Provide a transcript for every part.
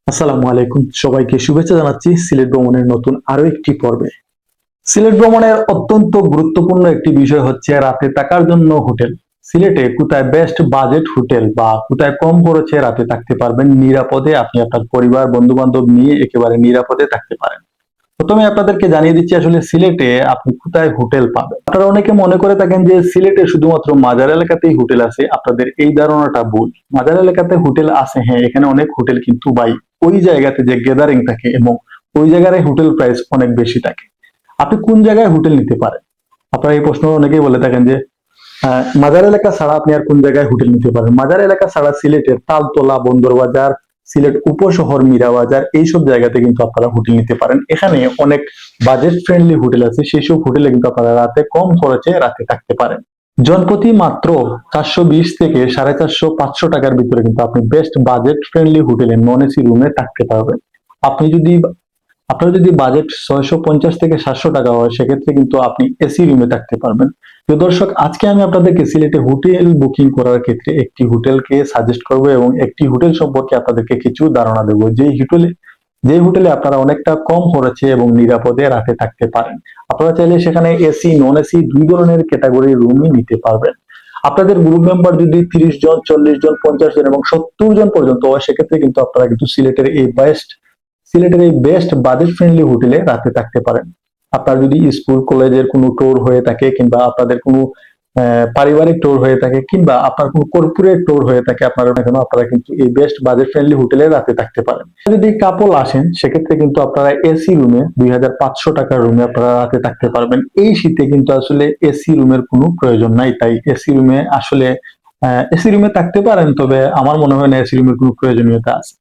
আসসালামু আলাইকুম, সবাইকে শুভেচ্ছা জানাচ্ছি সিলেট ভ্রমণের নতুন আরো একটি পর্বে। সিলেট ভ্রমণের অত্যন্ত গুরুত্বপূর্ণ একটি বিষয় হচ্ছে রাতে থাকার জন্য হোটেল। সিলেটে কোথায় বেস্ট বাজেট হোটেল বা কোথায় কম খরচে রাতে থাকতে পারবেন নিরাপদে, আপনি আপনার পরিবার বন্ধু বান্ধব নিয়ে একেবারে নিরাপদে থাকতে পারেন। প্রথমে আপনাদেরকে জানিয়ে দিচ্ছি আসলে সিলেটে আপনি কোথায় হোটেল পাবেন। আপনারা অনেকে মনে করে থাকেন যে সিলেটে শুধুমাত্র মাজার এলাকাতেই হোটেল আছে। আপনাদের এই ধারণাটা ভুল। মাজার এলাকাতে হোটেল আছে, হ্যাঁ, এখানে অনেক হোটেল, কিন্তু ভাই ওই জায়গাতে যে গ্যাদারিং থাকে এবং ওই জায়গায় হোটেল প্রাইস অনেক বেশি থাকে। আপনি কোন জায়গায় হোটেল নিতে পারেন? আপনারা এই প্রশ্ন অনেকেই বলে থাকেন যে মাজার এলাকা ছাড়া আপনি আর কোন জায়গায় হোটেল নিতে পারেন। মাজার এলাকা ছাড়া সিলেটের তালতলা, বন্দরবাজার, সিলেট উপশহর, মীরাবাজার এইসব জায়গাতে কিন্তু আপনারা হোটেল নিতে পারেন। এখানে অনেক বাজেট ফ্রেন্ডলি হোটেল আছে, সেই সব হোটেলে কিন্তু আপনারা রাতে কম খরচে রাতে থাকতে পারেন। জনপ্রতি মাত্র 420 থেকে 450-500 টাকার ভিতরে কিন্তু আপনি বেস্ট বাজেট ফ্রেন্ডলি হোটেলে নন এসি রুমে থাকতে পারবেন। আপনি যদি আপনার যদি বাজেট 650 থেকে 700 টাকা হয়, সেক্ষেত্রে কিন্তু আপনি এসি রুমে থাকতে পারবেন। প্রিয় দর্শক, আজকে আমি আপনাদেরকে সিলেটে হোটেল বুকিং করার ক্ষেত্রে একটি হোটেলকে সাজেস্ট করব এবং একটি হোটেল সম্পর্কে আপনাদেরকে কিছু ধারণা দেব, যে হোটেলে আপনারা অনেকটা কম খরচে এবং নিরাপদে রাতে থাকতে পারেন। আপনারা চাইলে সেখানে এসি নন এসি দুই ধরনের ক্যাটাগরির রুমই নিতে পারবেন। আপনাদের গ্রুপ মেম্বার যদি 30 জন, 40 জন, 50 জন এবং 70 জন পর্যন্ত হয়, সেক্ষেত্রে কিন্তু আপনারা কিন্তু সিলেটের এই বেস্ট বাজেট ফ্রেন্ডলি হোটেলে রাতে থাকতে পারেন। আপনার যদি স্কুল কলেজের কোনো ট্যুর হয়ে থাকে, কিংবা আপনাদের কোনো পারিবারিক ট্যুর হয়ে থাকে, কিংবা আপনার কোনো কর্পোরেট ট্যুর হয়ে থাকে, আপনারা কিন্তু এই বেস্ট বাজেট ফ্রেন্ডলি হোটেলে রাতে থাকতে পারেন। যদি কাপল আসেন, সেক্ষেত্রে কিন্তু আপনারা এসি রুমে 2500 টাকার রুমে আপনারা রাতে থাকতে পারবেন। এই শীতে কিন্তু আসলে এসি রুমের কোনো প্রয়োজন নাই, তাই এসি রুমে থাকতে পারেন, তবে আমার মনে হয় না এসি রুমের কোনো প্রয়োজনীয়তা আছে।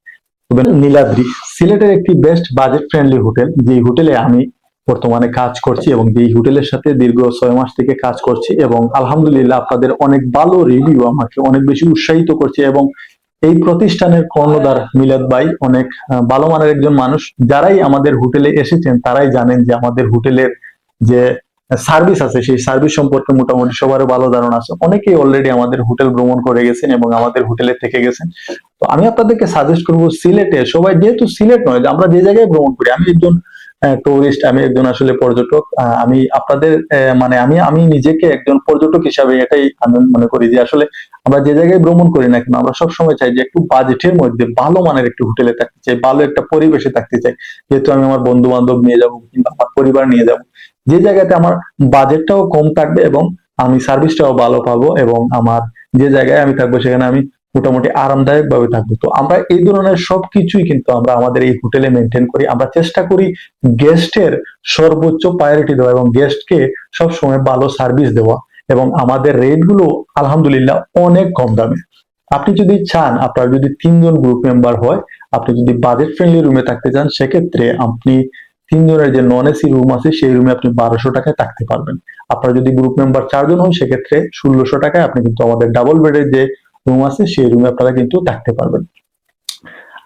তবে নীলাদ্রি সিলেটের একটি বেস্ট বাজেট ফ্রেন্ডলি হোটেল, যে হোটেলে আমি বর্তমানে কাজ করছি এবং এই হোটেলের সাথে দীর্ঘ 6 মাস থেকে কাজ করছি, এবং আলহামদুলিল্লাহ আপনাদের অনেক ভালো রিভিউ আমাকে অনেক বেশি উৎসাহিত করছে। এবং এই প্রতিষ্ঠানের কর্ণধার মিলাদ ভাই অনেক ভালো মানের একজন মানুষ। যারাই আমাদের হোটেলে এসেছেন তারাই জানেন যে আমাদের হোটেলের যে সার্ভিস আছে, সেই সার্ভিস সম্পর্কে মোটামুটি সবারও ভালো ধারণা আছে। অনেকেই অলরেডি আমাদের হোটেল ভ্রমণ করে গেছেন এবং আমাদের হোটেলে থেকে গেছেন। তো আমি আপনাদেরকে সাজেস্ট করবো, সিলেটে সবাই যেহেতু সিলেট নয়, আমরা যে জায়গায় ভ্রমণ করি, আমি একজন টুরিস্ট, আমি একজন আসলে পর্যটক। আমি আপনাদের মানে আমি নিজেকে একজন পর্যটক হিসাবে এটাই আমি মনে করি যে আসলে আমরা যে জায়গায় ভ্রমণ করি না কেন, আমরা সবসময় চাই যে একটু বাজেটের মধ্যে ভালো মানের একটু হোটেলে থাকতে চাই, ভালো একটা পরিবেশে থাকতে চাই। যেহেতু আমি আমার বন্ধু বান্ধব নিয়ে যাব কিংবা আমার পরিবার নিয়ে যাব, যে জায়গাতে আমার বাজেটটাও কম থাকবে এবং আমি সার্ভিসটাও ভালো পাবো, এবং আমার যে জায়গায় আমি থাকবো সেখানে আমি মোটামুটি আরামদায়ক ভাবে থাকবো। তো আমরা এই ধরনের সবকিছুই কিন্তু আমরা আমাদের এই হোটেলে মেনটেন করি। আমরা চেষ্টা করি গেস্টের সর্বোচ্চ প্রায়োরিটি দেওয়া এবং গেস্টকে সবসময় ভালো সার্ভিস দেওয়া, এবং আমাদের রেট গুলো আলহামদুলিল্লাহ অনেক কম দামে। আপনি যদি চান, আপনার যদি 3 জন গ্রুপ মেম্বার হয়, আপনি যদি বাজেট ফ্রেন্ডলি রুমে থাকতে চান, সেক্ষেত্রে আপনি 3 জনের যে নন এসি রুম আছে সেই রুমে আপনি 1200 টাকায় থাকতে পারবেন। আপনার যদি গ্রুপ মেম্বার 4 জন হয়, সেক্ষেত্রে 1600 টাকায় আপনি কিন্তু আমাদের ডাবল বেডের যে রুম আছে সেই রুমে আপনারা কিন্তু থাকতে পারবেন।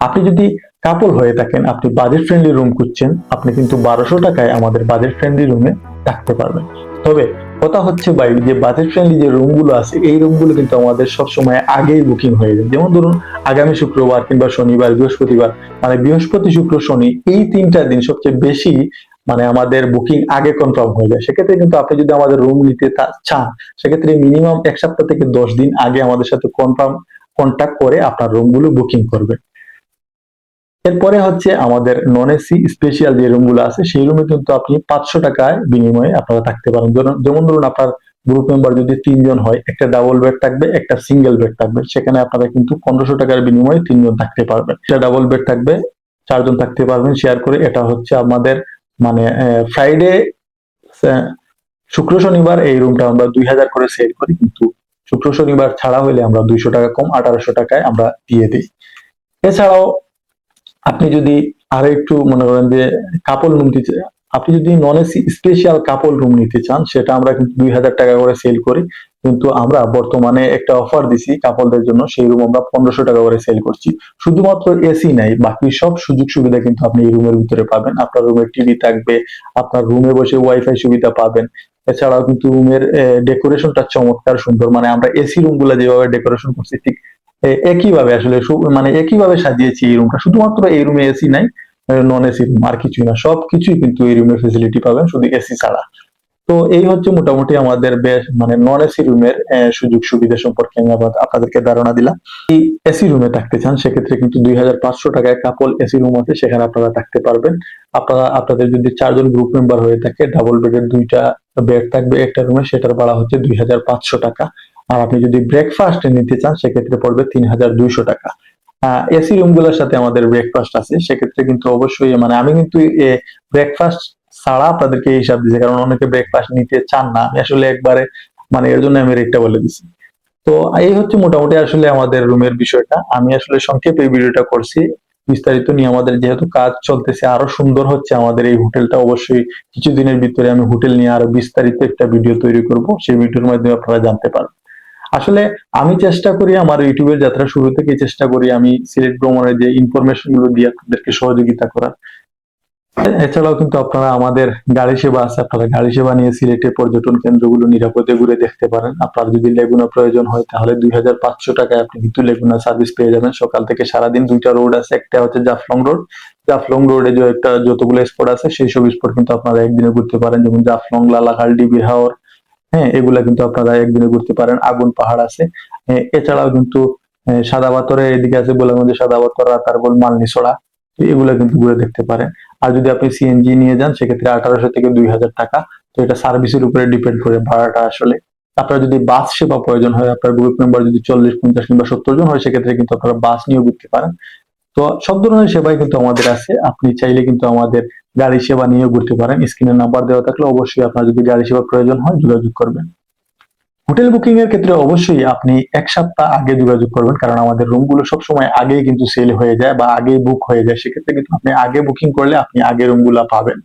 আপনি যদি কাপল হয়ে থাকেন, আপনি বাজেট ফ্রেন্ডলি রুম খুঁজছেন, আপনি কিন্তু 1200 টাকায় আমাদের বাজেট ফ্রেন্ডলি রুমে থাকতে পারবেন। তবে কথা হচ্ছে ভাই, যে বাজেট ফ্রেন্ডলি যে রুম গুলো আছে, এই রুম গুলো কিন্তু আমাদের সবসময় আগেই বুকিং হয়ে যায়। যেমন ধরুন, আগামী শুক্রবার কিংবা শনিবার, বৃহস্পতিবার, মানে বৃহস্পতি শুক্র শনি এই 3টা দিন সবচেয়ে বেশি আমাদের বুকিং আগে কনফার্ম হয়ে যায়। সেক্ষেত্রে কিন্তু আপনি যদি আমাদের রুম নিতে চান, সেক্ষেত্রে মিনিমাম 1 সপ্তাহ থেকে 10 দিন আগে আমাদের সাথে কন্ট্যাক্ট করে আপনার রুম গুলো বুকিং করবেন। এরপরে হচ্ছে আমাদের নন এসি স্পেশাল যে রুম গুলো আছে, সেই রুমে কিন্তু আপনি 500 টাকায় বিনিময়ে আপনারা থাকতে পারেন। যেমন ধরুন, আপনার গ্রুপ মেম্বার যদি 3 জন হয়, একটা ডাবল বেড থাকবে, একটা সিঙ্গেল বেড থাকবে, সেখানে আপনারা কিন্তু 1500 টাকার বিনিময়ে 3 জন থাকতে পারবেন। একটা ডাবল বেড থাকবে, 4 জন থাকতে পারবেন শেয়ার করে। এটা হচ্ছে আমাদের মানে ফ্রাইডে, শুক্র শনিবার এই রুমটা আমরা 2000 করে সেল করি, কিন্তু শুক্র শনিবার ছাড়া হলে আমরা 200 টাকা কম 1800 টাকায় আমরা দিয়ে দিই। এছাড়াও আপনি যদি আরো একটু মনে করেন যে কাপল রুম নিতে, আপনি যদি নন এসি স্পেশাল কাপল রুম নিতে চান, সেটা আমরা কিন্তু 2000 টাকা করে সেল করি। কিন্তু আমরা বর্তমানে একটা অফার দিছি কাপলদের জন্য, সেই রুম আমরা 1500 টাকা করে সেল করছি। শুধুমাত্র এসি নাই, বাকি সব সুযোগ সুবিধা কিন্তু আপনি এই রুমের ভিতরে পাবেন। আপনার রুমে টিভি থাকবে, আপনার রুমে বসে ওয়াইফাই সুবিধা পাবেন। এছাড়াও কিন্তু রুমের ডেকোরেশনটা চমৎকার সুন্দর, মানে আমরা এসি রুম গুলা যেভাবে ডেকোরেশন করছি, ঠিক একইভাবে আসলে মানে একইভাবে সাজিয়েছি এই রুমটা। শুধুমাত্র এই রুমে এসি নাই, নন এসি রুম আর কিছুই না, সবকিছুই কিন্তু এই রুমের ফেসিলিটি পাবেন শুধু এসি ছাড়া। তো এই হচ্ছে মোটামুটি আমাদের বেশ মানে নন এসি রুমের সুযোগ সুবিধা সম্পর্কে আমি আপনাদেরকে ধারণা দিলাম। এই এসি রুমে থাকতে চান সেক্ষেত্রে কিন্তু 2500 টাকায় কাপল এসি রুম আছে, সেখানে আপনারা থাকতে পারবেন। আপনাদের যদি 4 জন গ্রুপ মেম্বার হয়ে থাকে, ডাবল বেডের 2টা বেড থাকবে একটা রুমে, সেটার ভাড়া হচ্ছে 2500 টাকা। আর আপনি যদি ব্রেকফাস্ট নিতে চান সেক্ষেত্রে পড়বে 3200 টাকা। এসি রুম গুলোর সাথে আমাদের ব্রেকফাস্ট আছে, সেক্ষেত্রে কিন্তু অবশ্যই মানে আমি কিন্তু ব্রেকফাস্ট ছাড়া আপনাদেরকে এই হিসাব দিচ্ছি, কারণ অনেকে ব্রেকফাস্ট নিতে চান না। আমি আসলে একবারে মানে এর জন্য আমি রেটটা বলে দিছি। তো এই হচ্ছে মোটামুটি আসলে আমাদের রুমের বিষয়টা। আমি আসলে সংক্ষেপে এই ভিডিওটা করছি, বিস্তারিত নিয়ে আমাদের যেহেতু কাজ চলতেছে, আরো সুন্দর হচ্ছে আমাদের এই হোটেলটা। অবশ্যই কিছুদিনের ভিতরে আমি হোটেল নিয়ে আরো বিস্তারিত একটা ভিডিও তৈরি করব, সেই ভিডিওর মাধ্যমে আপনারা জানতে পারবেন। আসলে আমি চেষ্টা করি আমার ইউটিউবের যাত্রা শুরু থেকে চেষ্টা করি আমি সিলেট ভ্রমণের যে ইনফরমেশন গুলো দিয়ে আপনাদেরকে সহযোগিতা করার। এছাড়াও কিন্তু আপনারা আমাদের গাড়ি সেবা আছে, আপনারা গাড়ি সেবা নিয়ে সিলেটের পর্যটন কেন্দ্রগুলো নিরাপদে ঘুরে দেখতে পারেন। আপনার যদি লেগুনা প্রয়োজন হয় তাহলে 2500 টাকায় আপনি কিন্তু লেগুনা সার্ভিস পেয়ে যাবেন। সকাল থেকে সারাদিন 2টা রোড আছে, একটা হচ্ছে জাফলং রোড। জাফলং রোডে যে একটা যতগুলো স্পট আছে সেই সব স্পট কিন্তু আপনারা একদিনে ঘুরতে পারেন, যেমন জাফলং, লালাখাল, ডিবির হাওর, হ্যাঁ এগুলা কিন্তু আপনারা একদিনে ঘুরতে পারেন। আগুন পাহাড় আছে। এছাড়াও কিন্তু সাদা পাথরে এদিকে আছে গোলাগঞ্জে সাদা পাথর, তারপর মালনীছড়া, তো এগুলা কিন্তু ঘুরে দেখতে পারেন। আর যদি আপনি সিএনজি নিয়ে যান সেক্ষেত্রে 1800 থেকে 2000 টাকা। তো এটা সার্ভিসের উপরে ডিপেন্ড করে ভাড়াটা আসলে। আপনার যদি বাস সেবা প্রয়োজন হয়, আপনার গ্রুপ মেম্বার যদি 40, 50 কিংবা 70 জন হয়, সেক্ষেত্রে কিন্তু আপনারা বাস নিয়েও ঘুরতে পারেন। তো সব ধরনের সেবাই কিন্তু আমাদের আছে, আপনি চাইলে কিন্তু আমাদের গাড়ি সেবা নিয়েও ঘুরতে পারেন। স্ক্রিনে নাম্বার দেওয়া থাকলে অবশ্যই আপনার যদি গাড়ি সেবা প্রয়োজন হয় যোগাযোগ করবেন। হোটেল বুকিং এর ক্ষেত্রে অবশ্যই আপনি 1 সপ্তাহ আগে যোগাযোগ করবেন, কারণ আমাদের রুমগুলো সবসময় আগেই কিন্তু সেল হয়ে যায় বা আগেই বুক হয়ে যায়। সেক্ষেত্রে কিন্তু আপনি আগে বুকিং করলে আপনি আগে রুমগুলো পাবেন।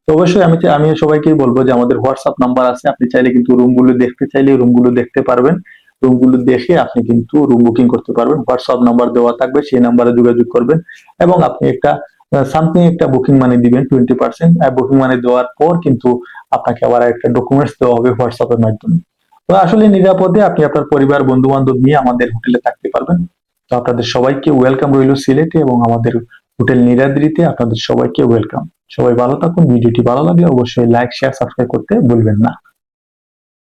তো অবশ্যই আমি সবাইকেই বলবো যে আমাদের হোয়াটসঅ্যাপ নাম্বার আছে, আপনি চাইলে কিন্তু রুমগুলো দেখতে চাইলে রুমগুলো দেখতে পারবেন। রুমগুলো দেখে আপনি কিন্তু রুম বুকিং করতে পারবেন। হোয়াটসঅ্যাপ নাম্বার দেওয়া থাকবে, সেই নাম্বারে যোগাযোগ করবেন এবং আপনি একটা সামথিং একটা বুকিং মানি দিবেন 20%। বুকিং মানি দেওয়ার পর কিন্তু আপনাকে আবার একটা ডকুমেন্টস দেওয়া হবে হোয়াটসঅ্যাপের মাধ্যমে। তো আসলে নিরাপদে আপনি আপনার পরিবার বন্ধু বান্ধব নিয়ে আমাদের হোটেলে থাকতে পারবেন। তো আপনাদের সবাইকে ওয়েলকাম রইল সিলেটে এবং আমাদের হোটেল নীলাদ্রিতে আপনাদের সবাইকে ওয়েলকাম। সবাই ভালো থাকুন। ভিডিওটি ভালো লাগলে অবশ্যই লাইক, শেয়ার, সাবস্ক্রাইব করতে ভুলবেন না।